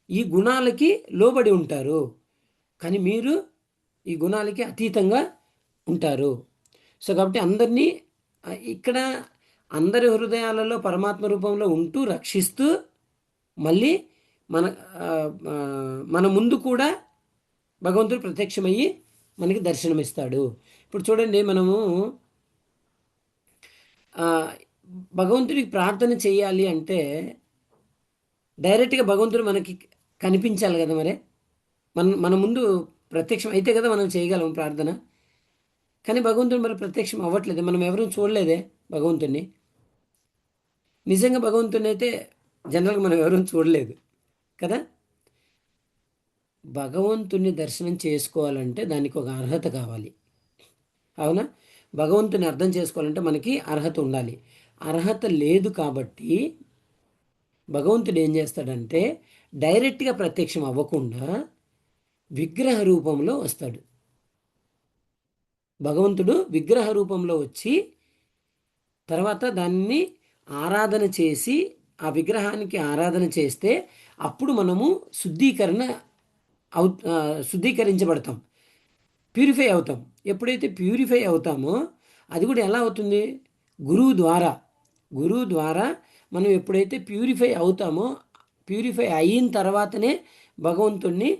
ఈ గుణాలకి లోబడి ఉంటారు, కానీ మీరు ఈ గుణాలకి అతీతంగా ఉంటారు. సో కాబట్టి అందరినీ ఇక్కడ అందరి హృదయాలలో పరమాత్మ రూపంలో ఉంటూ రక్షిస్తూ మళ్ళీ మన ఆ, ఆ, మన ముందు కూడా భగవంతుడు ప్రత్యక్షమయ్యి మనకి దర్శనమిస్తాడు. ఇప్పుడు చూడండి, మనము ఆ, భగవంతుడికి ప్రార్థన చేయాలి అంటే డైరెక్ట్గా భగవంతుడు మనకి కనిపించాలి కదా మరి. మన ముందు ప్రత్యక్షం అయితే కదా మనం చేయగలం ప్రార్థన. కానీ భగవంతుడు మరి ప్రత్యక్షం అవ్వట్లేదు, మనం ఎవరూ చూడలేదే భగవంతుడిని. నిజంగా భగవంతుడిని అయితే జనరల్గా మనం ఎవరూ చూడలేదు కదా. భగవంతుని దర్శనం చేసుకోవాలంటే దానికి ఒక అర్హత కావాలి, అవునా. భగవంతుని అర్థం చేసుకోవాలంటే మనకి అర్హత ఉండాలి. అర్హత లేదు కాబట్టి భగవంతుడు ఏం చేస్తాడంటే డైరెక్ట్గా ప్రత్యక్షం అవ్వకుండా విగ్రహ రూపంలో వస్తాడు. భగవంతుడు విగ్రహ రూపంలో వచ్చి తర్వాత దాన్ని ఆరాధన చేసి, ఆ విగ్రహానికి ఆరాధన చేస్తే అప్పుడు మనము శుద్ధీకరణ అవు శుద్ధీకరించబడతాం, ప్యూరిఫై అవుతాం. ఎప్పుడైతే ప్యూరిఫై అవుతామో అది కూడా ఎలా అవుతుంది? గురువు ద్వారా. గురువు ద్వారా మనం ఎప్పుడైతే ప్యూరిఫై అవుతామో, ప్యూరిఫై అయిన తర్వాతనే భగవంతుణ్ణి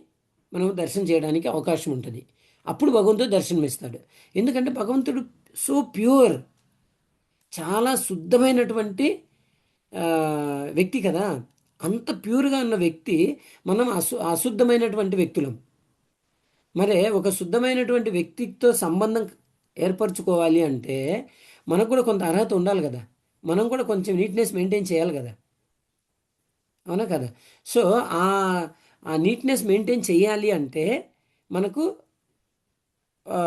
మనం దర్శనం చేయడానికి అవకాశం ఉంటుంది. అప్పుడు భగవంతుడు దర్శనమిస్తాడు. ఎందుకంటే భగవంతుడు సో ప్యూర్, చాలా శుద్ధమైనటువంటి ఆ, వ్యక్తి కదా. అంత ప్యూర్గా ఉన్న వ్యక్తి, మనం అశుద్ధమైనటువంటి వ్యక్తులం. మరి ఒక శుద్ధమైనటువంటి వ్యక్తితో సంబంధం ఏర్పరచుకోవాలి అంటే మనకు కూడా కొంత అర్హత ఉండాలి కదా. మనం కూడా కొంచెం నీట్నెస్ మెయింటైన్ చేయాలి కదా, అవునా కదా. సో ఆ ఆ నీట్నెస్ మెయింటైన్ చేయాలి అంటే మనకు ఆ,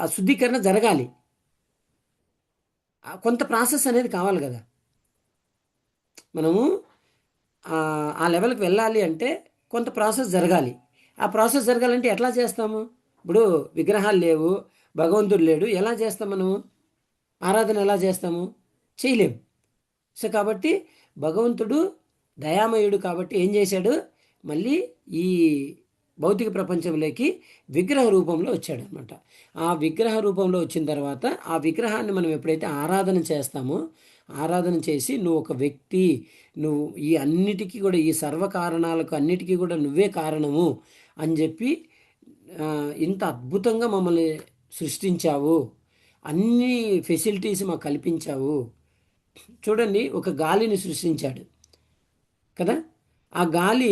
ఆ శుద్ధీకరణ జరగాలి. కొంత ప్రాసెస్ అనేది కావాలి కదా. మనము ఆ లెవెల్కి వెళ్ళాలి అంటే కొంత ప్రాసెస్ జరగాలి. ఆ ప్రాసెస్ జరగాలంటే ఎట్లా చేస్తాము? ఇప్పుడు విగ్రహాలు లేవు, భగవంతుడు లేడు, ఎలా చేస్తాం మనము? ఆరాధన ఎలా చేస్తాము? చేయలేము. సో కాబట్టి భగవంతుడు దయామయుడు కాబట్టి ఏం చేశాడు? మళ్ళీ ఈ భౌతిక ప్రపంచంలోకి విగ్రహ రూపంలో వచ్చాడు అనమాట. ఆ విగ్రహ రూపంలో వచ్చిన తర్వాత ఆ విగ్రహాన్ని మనం ఎప్పుడైతే ఆరాధన చేస్తామో, ఆరాధన చేసి నువ్వు ఒక వ్యక్తి, నువ్వు ఈ అన్నిటికీ కూడా, ఈ సర్వకారణాలకు అన్నిటికీ కూడా నువ్వే కారణము అని చెప్పి, ఇంత అద్భుతంగా మమ్మల్ని సృష్టించావు, అన్ని ఫెసిలిటీస్ మాకు కల్పించావు. చూడండి, ఒక గాలిని సృష్టించాడు కదా. ఆ గాలి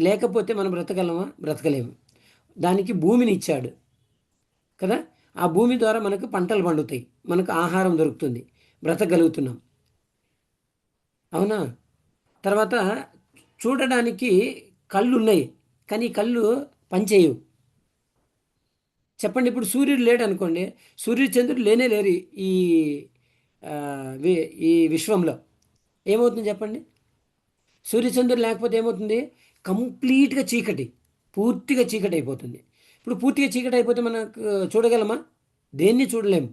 లేకపోతే మనం బ్రతకగలమా? బ్రతకలేము. దానికి భూమిని ఇచ్చాడు కదా. ఆ భూమి ద్వారా మనకు పంటలు పండుతాయి, మనకు ఆహారం దొరుకుతుంది, బ్రతకగలుగుతున్నాం, అవునా. తర్వాత చూడడానికి కళ్ళు ఉన్నాయి, కానీ ఈ కళ్ళు పనిచేయవు. చెప్పండి, ఇప్పుడు సూర్యుడు లేడు అనుకోండి, సూర్యుడు చంద్రుడు లేనే లేరు ఈ ఆ, ఈ విశ్వంలో. ఏమవుతుంది చెప్పండి? సూర్యచంద్రుడు లేకపోతే ఏమవుతుంది? కంప్లీట్గా చీకటి, పూర్తిగా చీకటి అయిపోతుంది. ఇప్పుడు పూర్తిగా చీకటి అయిపోతే మనకు చూడగలమా? దేన్ని చూడలేము.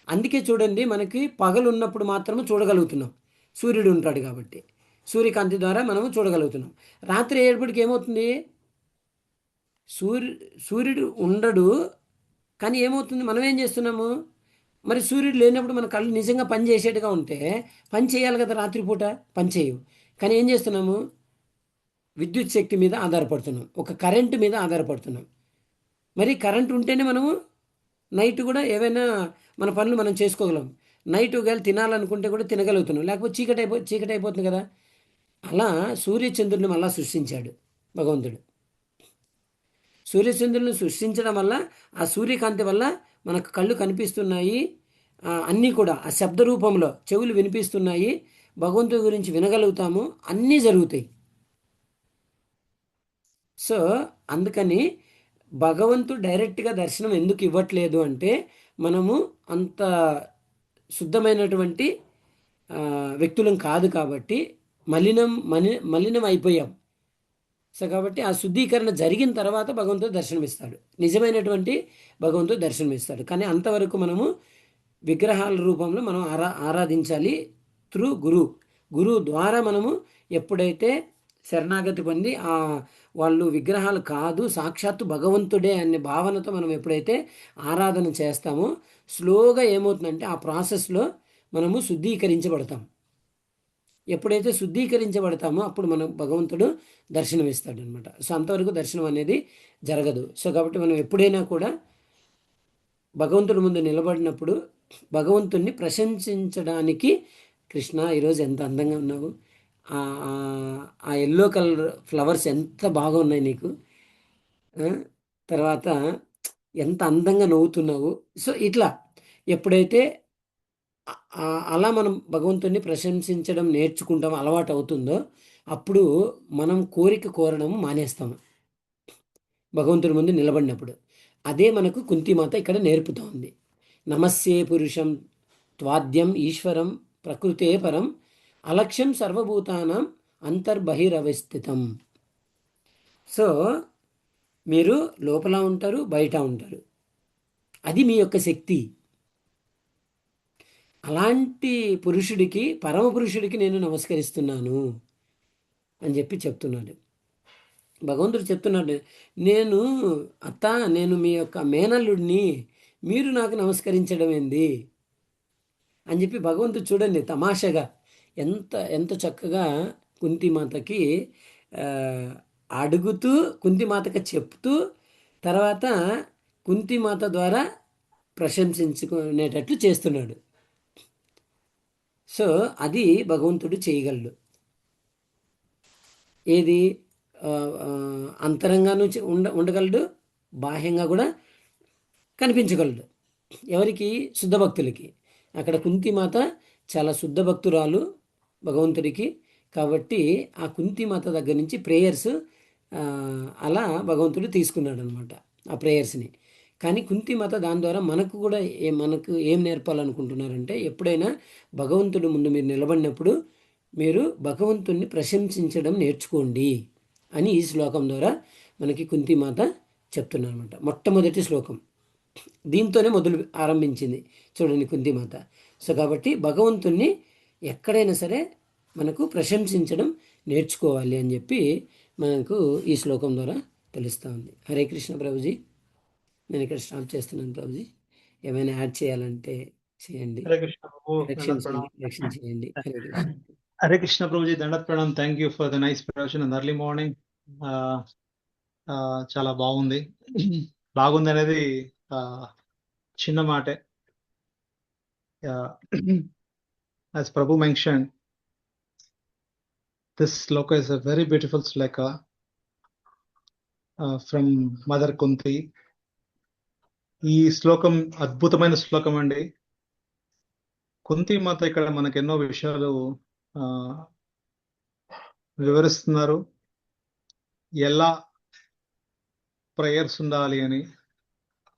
అందుకే చూడండి, మనకి పగలు ఉన్నప్పుడు మాత్రమే చూడగలుగుతున్నాం, సూర్యుడు ఉంటాడు కాబట్టి. సూర్యకాంతి ద్వారా మనము చూడగలుగుతున్నాం. రాత్రి అయ్యేటప్పటికి ఏమవుతుంది? సూర్యు సూర్యుడు ఉండడు, కానీ ఏమవుతుంది? మనం ఏం చేస్తున్నాము? మరి సూర్యుడు లేనప్పుడు మన కళ్ళు నిజంగా పని చేసేట్టుగా ఉంటే పని చేయాలి కదా, రాత్రిపూట పని చేయవు. కానీ ఏం చేస్తున్నాము? విద్యుత్ శక్తి మీద ఆధారపడుతున్నాం, ఒక కరెంటు మీద ఆధారపడుతున్నాం. మరి కరెంట్ ఉంటేనే మనము నైట్ కూడా ఏవైనా మన పనులు మనం చేసుకోగలం. నైట్ ఒకవేళ తినాలనుకుంటే కూడా తినగలుగుతున్నాం, లేకపోతే చీకటి అయిపోతుంది కదా. అలా సూర్యచంద్రుని మళ్ళా సృష్టించాడు భగవంతుడు. సూర్యచంద్రులను సృష్టించడం వల్ల, ఆ సూర్యకాంతి వల్ల మనకు కళ్ళు కనిపిస్తున్నాయి, అన్నీ కూడా ఆ శబ్ద రూపంలో చెవులు వినిపిస్తున్నాయి, భగవంతుడి గురించి వినగలుగుతాము, అన్నీ జరుగుతాయి. సో అందుకని భగవంతుడు డైరెక్ట్గా దర్శనం ఎందుకు ఇవ్వట్లేదు అంటే మనము అంత శుద్ధమైనటువంటి వ్యక్తులం కాదు కాబట్టి, మలినం అయిపోయాం. సో కాబట్టి ఆ శుద్ధీకరణ జరిగిన తర్వాత భగవంతుడు దర్శనమిస్తాడు, నిజమైనటువంటి భగవంతుడు దర్శనమిస్తాడు. కానీ అంతవరకు మనము విగ్రహాల రూపంలో మనం ఆరాధించాలి. త్రూ గురువు ద్వారా మనము ఎప్పుడైతే శరణాగతి పొంది వాళ్ళు విగ్రహాలు కాదు సాక్షాత్తు భగవంతుడే అనే భావనతో మనం ఎప్పుడైతే ఆరాధన చేస్తామో స్లోగా ఏమవుతుందంటే ఆ ప్రాసెస్లో మనము శుద్ధీకరించబడతాం. ఎప్పుడైతే శుద్ధీకరించబడతామో అప్పుడు మనం భగవంతుడు దర్శనం ఇస్తాడు అనమాట. సో అంతవరకు దర్శనం అనేది జరగదు. సో కాబట్టి మనం ఎప్పుడైనా కూడా భగవంతుడి ముందు నిలబడినప్పుడు భగవంతుణ్ణి ప్రశంసించడానికి, కృష్ణ ఈరోజు ఎంత అందంగా ఉన్నావు, ఆ ఆ ఎల్లో కలర్ ఫ్లవర్స్ ఎంత బాగా ఉన్నాయి నీకు, ఆ, తర్వాత ఎంత అందంగా నవ్వుతున్నావు. సో ఇట్లా ఎప్పుడైతే అలా మనం భగవంతుణ్ణి ప్రశంసించడం నేర్చుకుంటాం, అలవాటు అవుతుందో అప్పుడు మనం కోరిక కోరడం మానేస్తాము భగవంతుడి ముందు నిలబడినప్పుడు. అదే మనకు కుంతిమాత ఇక్కడ నేర్పుతా ఉంది. నమస్సే పురుషం త్వాద్యం ఈశ్వరం ప్రకృతే పరం అలక్ష్యం సర్వభూతానం అంతర్బహిరవస్థితం. సో మీరు లోపల ఉంటారు, బయట ఉంటారు, అది మీ యొక్క శక్తి. అలాంటి పురుషుడికి, పరమ పురుషుడికి నేను నమస్కరిస్తున్నాను అని చెప్పి చెప్తున్నాడు. భగవంతుడు చెప్తున్నాడు, నేను అత్త, నేను మీ యొక్క మేనల్లుడిని, మీరు నాకు నమస్కరించడం ఏంది అని చెప్పి భగవంతుడు చూడండి తమాషగా ఎంత ఎంత చక్కగా కుంతిమాతకి ఆ, అడుగుతూ, కుంతిమాతకి చెప్తూ, తర్వాత కుంతిమాత ద్వారా ప్రశంసించుకునేటట్లు చేస్తున్నాడు. సో అది భగవంతుడు చేయగలడు. ఏది ఆ, ఆ, అంతరంగాను ఉండగలడు, బాహ్యంగా కూడా కనిపించగలడు. ఎవరికి? శుద్ధ భక్తులకి. అక్కడ కుంతిమాత చాలా శుద్ధ భక్తురాలు భగవంతుడికి. కాబట్టి ఆ కుంతిమాత దగ్గర నుంచి ప్రేయర్స్ అలా భగవంతుడు తీసుకున్నాడు అనమాట ఆ ప్రేయర్స్ని. కానీ కుంతిమాత దాని ద్వారా మనకు కూడా మనకు ఏం నేర్పాలనుకుంటున్నారంటే, ఎప్పుడైనా భగవంతుడి ముందు మీరు నిలబడినప్పుడు మీరు భగవంతుణ్ణి ప్రశంసించడం నేర్చుకోండి అని ఈ శ్లోకం ద్వారా మనకి కుంతిమాత చెప్తున్నారు అనమాట. మొట్టమొదటి శ్లోకం దీంతోనే మొదలు ఆరంభించింది చూడండి కుంతిమాత. సో కాబట్టి భగవంతుణ్ణి ఎక్కడైనా సరే మనకు ప్రశంసించడం నేర్చుకోవాలి అని చెప్పి మనకు ఈ శ్లోకం ద్వారా తెలుస్తూ ఉంది. హరే కృష్ణ ప్రభుజీ. నేను ఇక్కడ స్టాప్ చేస్తున్నాను ప్రభుజీ. ఏమైనా యాడ్ చేయాలంటే చేయండి. హరే కృష్ణ ప్రభు, దండత్ రక్షించండి, ప్రణామ్. రక్షణ చేయండి. హరే కృష్ణ. హరే కృష్ణ ప్రభుజీ, దండత్ ప్రణామ్. Thank you for the nice production and early morning. చాలా బాగుంది. బాగుంది అనేది చిన్న మాటే. As Prabhu mentioned, this sloka is a very beautiful sloka from Mother Kunti. ఈ శ్లోకం అద్భుతమైన శ్లోకం అండి. కుంతి మాత ఇక్కడ మనకు ఎన్నో విషయాలు వివరిస్తున్నారు, ఎలా ప్రేయర్స్ ఉండాలి అని.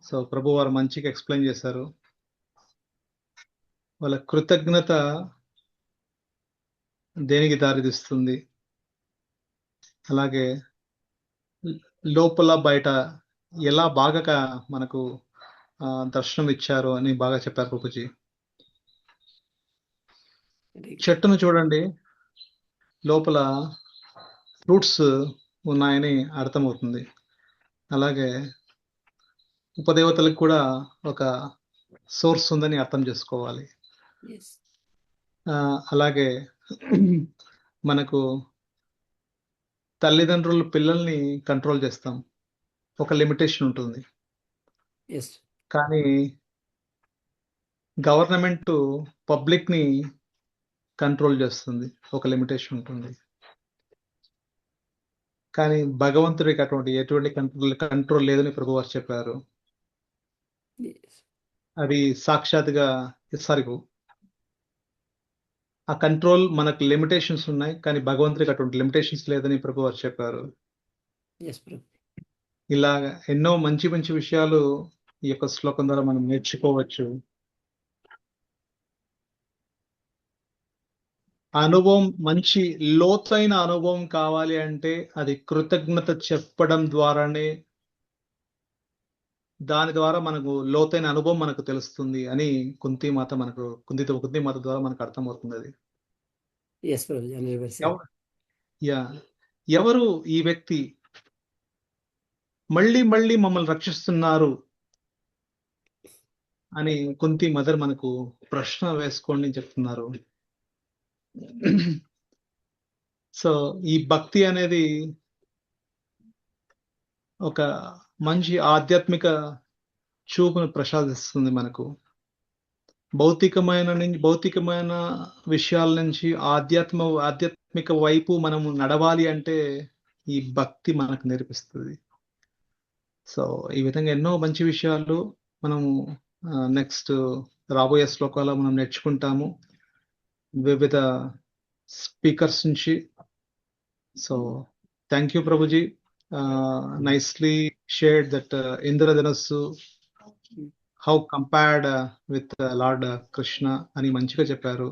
సో ప్రభు వారు మంచిగా ఎక్స్ప్లెయిన్ చేశారు. వాళ్ళ కృతజ్ఞత దేనికి దారితీస్తుంది, అలాగే లోపల బయట ఎలా బాగా మనకు దర్శనం ఇచ్చారు అని బాగా చెప్పారు ప్రభుజీ. చెట్టును చూడండి, లోపల ఫ్రూట్స్ ఉన్నాయని అర్థమవుతుంది. అలాగే ఉపదేవతలకు కూడా ఒక సోర్స్ ఉందని అర్థం చేసుకోవాలి. అలాగే మనకు తల్లిదండ్రులు పిల్లల్ని కంట్రోల్ చేస్తాం, ఒక లిమిటేషన్ ఉంటుంది. కానీ గవర్నమెంట్ పబ్లిక్ ని కంట్రోల్ చేస్తుంది, ఒక లిమిటేషన్ ఉంటుంది. కానీ భగవంతుడికి ఎటువంటి కంట్రోల్ లేదని ప్రభు వారు చెప్పారు. అది సాక్షాత్గా ఆ కంట్రోల్ మనకు లిమిటేషన్స్ ఉన్నాయి, కానీ భగవంతుడికి అటువంటి లిమిటేషన్స్ లేదని ప్రభు వారు చెప్పారు. ఇలా ఎన్నో మంచి మంచి విషయాలు ఈ యొక్క శ్లోకం ద్వారా మనం నేర్చుకోవచ్చు. అనుభవం, మంచి లోతైన అనుభవం కావాలి అంటే అది కృతజ్ఞత చెప్పడం ద్వారానే, దాని ద్వారా మనకు లోతైన అనుభవం మనకు తెలుస్తుంది అని కుంతిమాత ద్వారా మనకు అర్థమవుతుంది. అది ఎవరు ఈ వ్యక్తి మళ్ళీ మళ్ళీ మమ్మల్ని రక్షిస్తున్నారు అని కుంతి మదర్ మనకు ప్రశ్న వేసుకోండి చెప్తున్నారు. సో ఈ భక్తి అనేది ఒక మంచి ఆధ్యాత్మిక చూపును ప్రసాదిస్తుంది మనకు. భౌతికమైన విషయాల నుంచి ఆధ్యాత్మిక వైపు మనము నడవాలి అంటే ఈ భక్తి మనకు నేర్పిస్తుంది. సో ఈ విధంగా ఎన్నో మంచి విషయాలు మనము నెక్స్ట్ రాబోయే శ్లోకాల్లో మనం నేర్చుకుంటాము వివిధ స్పీకర్స్ నుంచి. So thank you Prabhuji, nicely shared that ఇంద్రధనస్సు how compared with lord Krishna అని మంచిగా చెప్పారు.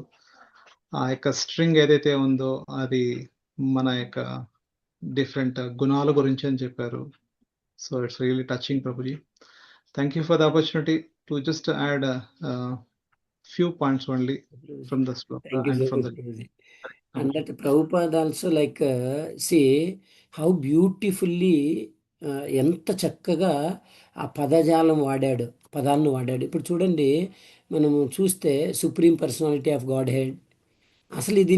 ఆ యొక్క స్ట్రింగ్ ఏదైతే ఉందో అది మన యొక్క డిఫరెంట్ గుణాల గురించి అని చెప్పారు. So it's really touching Prabhuji. Thank you for the opportunity to just add few points only from the sloka Thank you and so from much, the Prabhuji. And that Prabhupada also see how beautifully ఎంత చక్కగా ఆ పదజాలం వాడాడు, పదాలను వాడాడు. ఇప్పుడు చూడండి, మనము చూస్తే supreme personality of God head, అసలు ఇది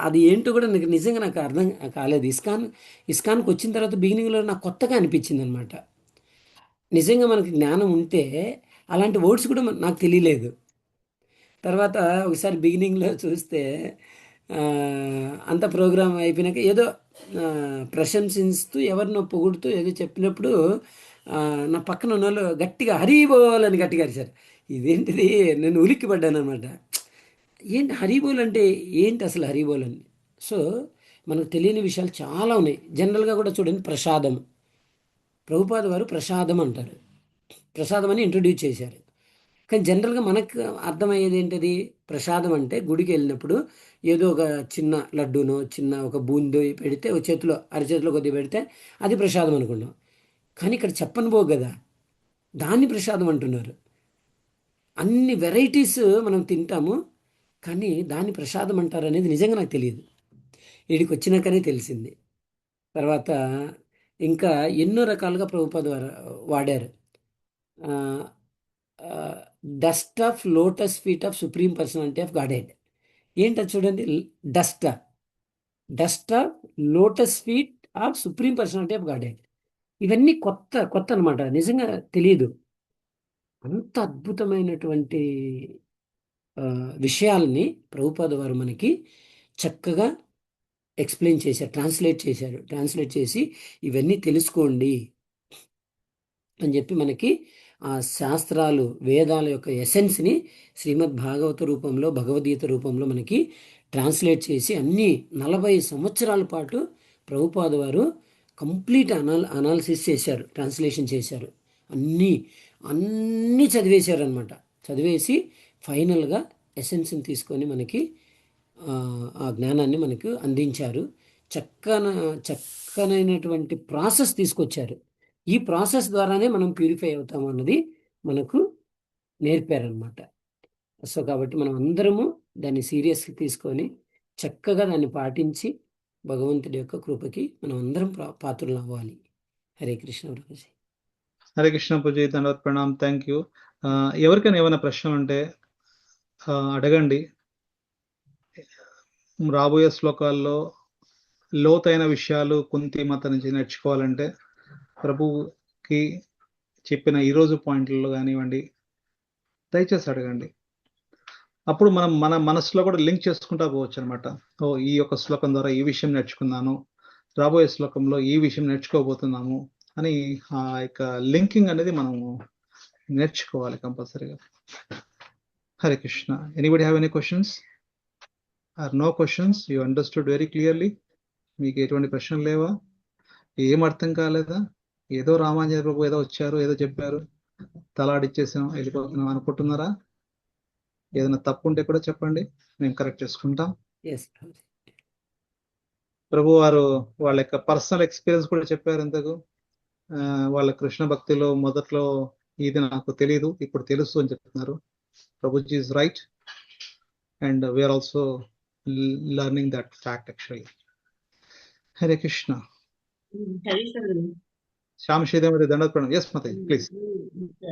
అది ఏంటో కూడా నిజంగా నాకు అర్థం కాలేదు. ఇస్కాన్కి వచ్చిన తర్వాత బిగినింగ్లో నాకు కొత్తగా అనిపించింది అనమాట. నిజంగా మనకి జ్ఞానం ఉంటే అలాంటి వర్డ్స్ కూడా నాకు తెలియలేదు. తర్వాత ఒకసారి బిగినింగ్లో చూస్తే అంత ప్రోగ్రామ్ అయిపోయినాక ఏదో ప్రశంసిస్తూ ఎవరినో పొగుడుతూ ఏదో చెప్పినప్పుడు నా పక్కన ఉన్న వాళ్ళు గట్టిగా హరిబోల్ అని గట్టిగా అరిచారు. ఇదేంటిది, నేను ఉలిక్కి పడ్డాను అనమాట. ఏంటి హరిబోల్ అంటే ఏంటి అసలు హరిబోల్ అని. సో మనకు తెలియని విషయాలు చాలా ఉన్నాయి. జనరల్గా కూడా చూడండి, ప్రసాదం, ప్రభుపాద వారు ప్రసాదం అంటారు, ప్రసాదం అని ఇంట్రొడ్యూస్ చేశారు. కానీ జనరల్గా మనకు అర్థమయ్యేది ఏంటది, ప్రసాదం అంటే గుడికి వెళ్ళినప్పుడు ఏదో ఒక చిన్న లడ్డూనో చిన్న ఒక బూందో పెడితే ఒక చేతిలో అరచేతిలో కొద్దిగా పెడితే అది ప్రసాదం అనుకున్నాం. కానీ ఇక్కడ చెప్పని పోగు కదా, దాన్ని ప్రసాదం అంటున్నారు. అన్ని వెరైటీస్ మనం తింటాము, కానీ దాన్ని ప్రసాదం అంటారు అనేది నిజంగా నాకు తెలియదు. వీడికి వచ్చినాకనే తెలిసింది. తర్వాత ఇంకా ఎన్నో రకాలుగా ప్రభుపాద వాడారు. Dust of lotus feet of supreme personality of God head. ఏంటది చూడండి, dust of lotus feet of supreme personality of God head. ఇవన్నీ కొత్త అనమాట, నిజంగా తెలియదు. అంత అద్భుతమైనటువంటి విషయాల్ని ప్రభుపాద వారు మనకి చక్కగా ఎక్స్ప్లెయిన్ చేశారు, ట్రాన్స్లేట్ చేసి ఇవన్నీ తెలుసుకోండి అని చెప్పి మనకి ఆ శాస్త్రాలు, వేదాల యొక్క ఎసెన్స్ని శ్రీమద్ భాగవత రూపంలో, భగవద్గీత రూపంలో మనకి ట్రాన్స్లేట్ చేసి అన్ని 40 సంవత్సరాల పాటు ప్రభుపాద వారు కంప్లీట్ అనాలిసిస్ చేశారు, ట్రాన్స్లేషన్ చేశారు. అన్నీ చదివేశారు అనమాట. చదివేసి ఫైనల్గా ఎసెన్స్ని తీసుకొని మనకి ఆ జ్ఞానాన్ని మనకు అందించారు. చక్కనైనటువంటి ప్రాసెస్ తీసుకొచ్చారు. ఈ ప్రాసెస్ ద్వారానే మనం ప్యూరిఫై అవుతాం అన్నది మనకు నేర్పారనమాట. సో కాబట్టి మనం అందరము దాన్ని సీరియస్గా తీసుకొని చక్కగా దాన్ని పాటించి భగవంతుడి యొక్క కృపకి మనం అందరం పాత్రలు అవ్వాలి. హరే కృష్ణ ప్రభుజీ. హరే కృష్ణ పూజీ, దండవత్ ప్రణామ్, థ్యాంక్ యూ. ఎవరికైనా ఏమైనా ప్రశ్నలు ఉంటే అడగండి. రాబోయే శ్లోకాల్లో లోతైన విషయాలు కుంతి మాత నుంచి నేర్చుకోవాలంటే ప్రభుకి చెప్పిన ఈరోజు పాయింట్లలో కానివ్వండి, దయచేసి అడగండి. అప్పుడు మనం మన మనసులో కూడా లింక్ చేసుకుంటా పోవచ్చు అనమాట. ఈ యొక్క శ్లోకం ద్వారా ఈ విషయం నేర్చుకున్నాను, రాబోయే శ్లోకంలో ఈ విషయం నేర్చుకోబోతున్నాము అని ఆ యొక్క లింకింగ్ అనేది మనము నేర్చుకోవాలి కంపల్సరీగా. Hare Krishna. Anybody have any questions or no questions? You understood very clearly? మీకు ఎటువంటి ప్రశ్నలు లేవా? ఏం అర్థం కాలేదా? ఏదో రామాంజన ప్రభు ఏదో వచ్చారు, ఏదో చెప్పారు, తలాడిచ్చేసాం, వెళ్ళిపోతున్నాం అనుకుంటున్నారా? ఏదైనా తప్పు ఉంటే కూడా చెప్పండి, మేము కరెక్ట్ చేసుకుంటాం. ప్రభు వారు వాళ్ళ యొక్క పర్సనల్ ఎక్స్పీరియన్స్ కూడా చెప్పారు. ఇంతకు వాళ్ళ కృష్ణ భక్తిలో మొదట్లో ఇది నాకు తెలియదు, ఇప్పుడు తెలుసు అని చెప్తున్నారు. ప్రభుజీ is right and we are also learning that fact actually. Hare Krishna. Shyam Sridevi దండవత్ ప్రణామ్. ఎస్ మాతాజీ, ప్లీజ్.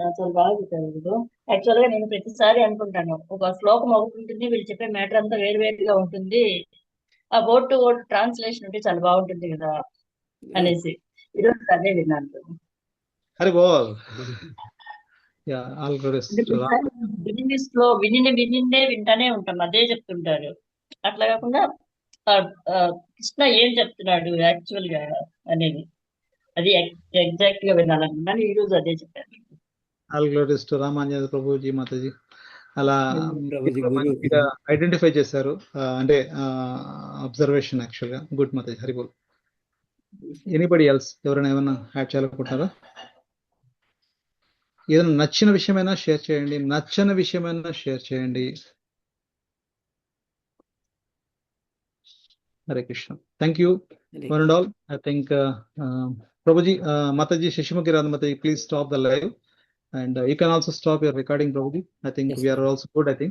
అసలు బాగా చెప్పారు. యాక్చువల్ గా నేను ప్రతిసారి అనుకుంటాను, ఒక శ్లోకం ఒకటి ఉంటుంది, వీళ్ళు చెప్పే మ్యాటర్ అంతా వేరు వేరుగా ఉంటుంది, ఆ వర్డ్ టు వర్డ్ ట్రాన్స్లేషన్ ఉంటే చాలా బాగుంటుంది కదా అనేసి ఈరోజు అదే విన్నాను. హరి బోల్. యా, ఆల్ గ్లోరీస్ అంటే టు రామ్. బిజినెస్ లో వినిందే వింటానే ఉంటాం, అదే చెప్తుంటారు. అట్లా కాకుండా ఆ, ఆ, కృష్ణ ఏం చెప్తున్నాడు యాక్చువల్ గా అనేది అది ఎగ్జాక్ట్ గా వినాలనుకున్నాను. ఈ రోజు అదే చెప్పాను. All glories to Ramanjaneya Prabhuji Mataji. అలా ప్రభుజీ మీరు గురు మంచిగా ఐడెంటిఫై చేశారు. అంటే అబ్జర్వేషన్ యాక్చువల్గా గుడ్ మాతాజీ. హరి బోల్. ఎనీబడి ఎల్స్ ఎవరైనా ఏమైనా యాడ్ చేయాలనుకుంటున్నారా? ఏదైనా నచ్చిన విషయమైనా షేర్ చేయండి, నచ్చని విషయమైనా షేర్ చేయండి. Hare Krishna. Thank you one and all. I think Prabhuji, Mataji, Shishimukhi Radha Mataji, please stop the live and you can also stop your recording, Prabhuji. I think Yes, we are sir. also good, I think.